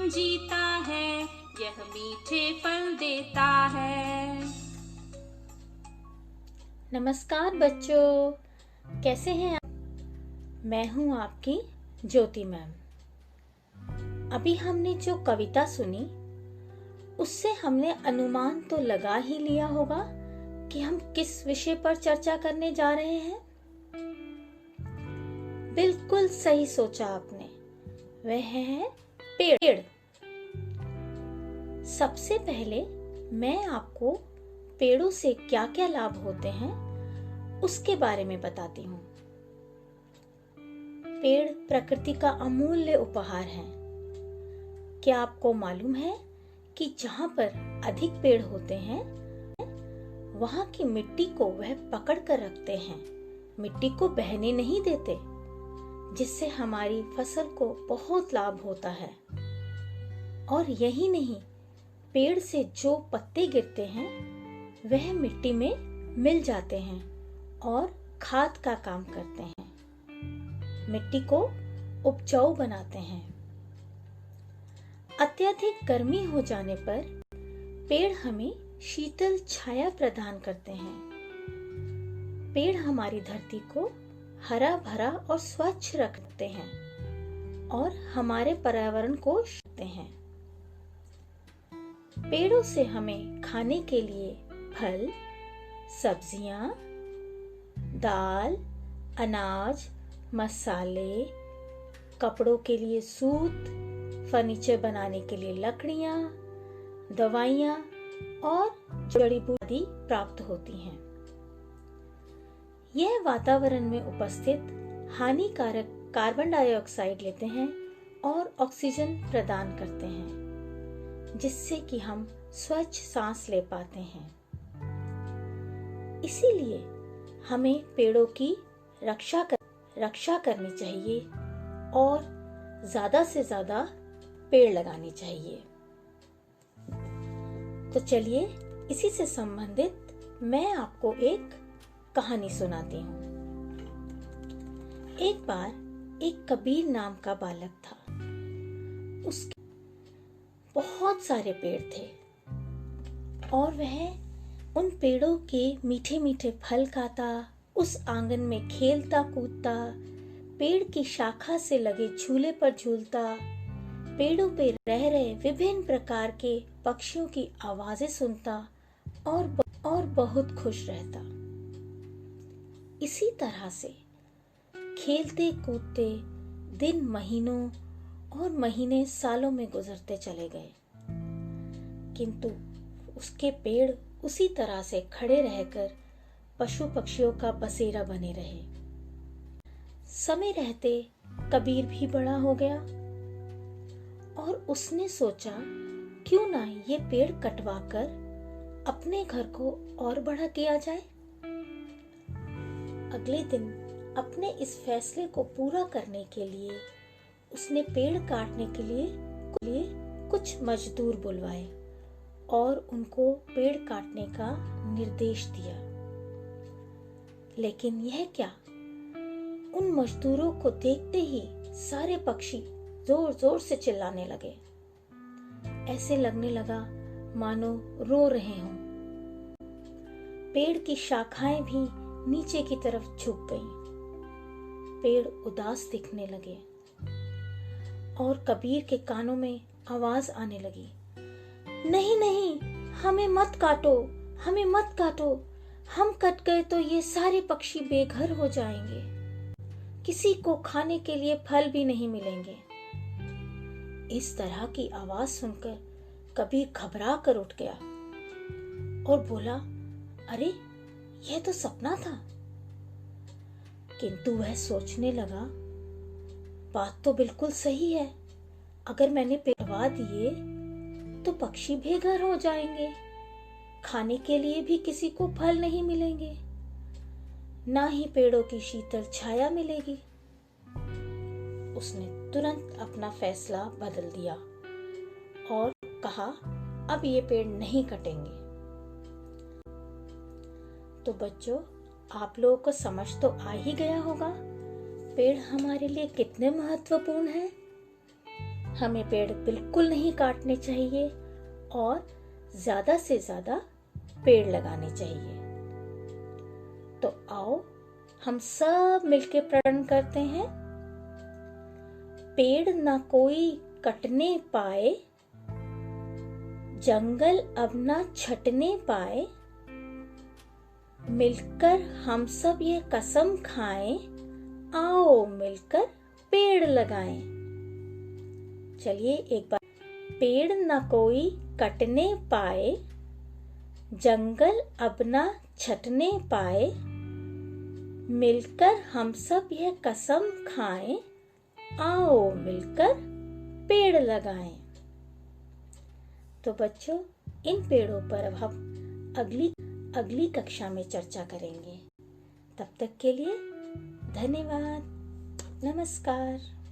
जीता है, यह मीठे फल देता है। नमस्कार बच्चों, कैसे हैं आप? मैं हूं आपकी ज्योति मैम। अभी हमने जो कविता सुनी उससे हमने अनुमान तो लगा ही लिया होगा कि हम किस विषय पर चर्चा करने जा रहे हैं। बिल्कुल सही सोचा आपने, वह है पेड़। सबसे पहले मैं आपको पेड़ों से क्या क्या लाभ होते हैं उसके बारे में बताती हूँ। पेड़ प्रकृति का अमूल्य उपहार है। क्या आपको मालूम है कि जहाँ पर अधिक पेड़ होते हैं वहाँ की मिट्टी को वह पकड़ कर रखते हैं, मिट्टी को बहने नहीं देते, जिससे हमारी फसल को बहुत लाभ होता है। और यही नहीं, पेड़ से जो पत्ते गिरते हैं वह मिट्टी में मिल जाते हैं और खाद का काम करते हैं, मिट्टी को उपजाऊ बनाते हैं। अत्यधिक गर्मी हो जाने पर पेड़ हमें शीतल छाया प्रदान करते हैं। पेड़ हमारी धरती को हरा भरा और स्वच्छ रखते हैं और हमारे पर्यावरण को रखते हैं। पेड़ों से हमें खाने के लिए फल, सब्जियां, दाल, अनाज, मसाले, कपड़ों के लिए सूत, फर्नीचर बनाने के लिए लकड़ियां, दवाइयां और जड़ी बूटी प्राप्त होती हैं। यह वातावरण में उपस्थित हानिकारक कार्बन डाइऑक्साइड लेते हैं और ऑक्सीजन प्रदान करते हैं, जिससे कि हम स्वच्छ सांस ले पाते हैं। इसीलिए हमें पेड़ों की रक्षा करनी चाहिए और ज्यादा से ज्यादा पेड़ लगाने चाहिए। तो चलिए इसी से संबंधित मैं आपको एक कहानी सुनाती हूँ। एक बार एक कबीर नाम का बालक था। उसके बहुत सारे पेड़ थे और वह उन पेड़ों के मीठे मीठे फल खाता, उस आंगन में खेलता कूदता, पेड़ की शाखा से लगे झूले पर झूलता, पेड़ों पे रह रहे विभिन्न प्रकार के पक्षियों की आवाजें सुनता और बहुत खुश रहता। इसी तरह से खेलते कूदते दिन महीनों और महीने सालों में गुजरते चले गए, किंतु उसके पेड़ उसी तरह से खड़े रहकर पशु पक्षियों का बसेरा बने रहे। समय रहते कबीर भी बड़ा हो गया और उसने सोचा क्यों ना ये पेड़ कटवाकर अपने घर को और बड़ा किया जाए। अगले दिन अपने इस फैसले को पूरा करने के लिए उसने पेड़ काटने के लिए कुछ मजदूर बुलवाए और उनको पेड़ काटने का निर्देश दिया। लेकिन यह क्या, उन मजदूरों को देखते ही सारे पक्षी जोर जोर से चिल्लाने लगे। ऐसे लगने लगा मानो रो रहे हों। पेड़ की शाखाएं भी नीचे की तरफ झुक गईं। पेड़ उदास दिखने लगे और कबीर के कानों में आवाज आने लगी, नहीं नहीं, हमें मत काटो, हमें मत काटो, हम कट गए तो ये सारे पक्षी बेघर हो जाएंगे, किसी को खाने के लिए फल भी नहीं मिलेंगे। इस तरह की आवाज सुनकर कबीर घबरा कर उठ गया और बोला, अरे यह तो सपना था। किंतु वह सोचने लगा, बात तो बिल्कुल सही है, अगर मैंने पेड़वा दिए तो पक्षी बेघर हो जाएंगे, खाने के लिए भी किसी को फल नहीं मिलेंगे, ना ही पेड़ों की शीतल छाया मिलेगी। उसने तुरंत अपना फैसला बदल दिया और कहा, अब ये पेड़ नहीं कटेंगे। तो बच्चों, आप लोगों को समझ तो आ ही गया होगा पेड़ हमारे लिए कितने महत्वपूर्ण हैं। हमें पेड़ बिल्कुल नहीं काटने चाहिए और ज्यादा से ज्यादा पेड़ लगाने चाहिए। तो आओ हम सब मिलके प्रण करते हैं। पेड़ ना कोई कटने पाए, जंगल अब ना छटने पाए, मिलकर हम सब ये कसम खाएं, आओ मिलकर पेड़ लगाएं। चलिए एक बार। पेड़ ना कोई कटने पाए, जंगल अब ना छटने पाए, मिलकर हम सब यह कसम खाएं, आओ मिलकर पेड़ लगाएं। तो बच्चों, इन पेड़ों पर अब हम अगली कक्षा में चर्चा करेंगे। तब तक के लिए धन्यवाद। नमस्कार।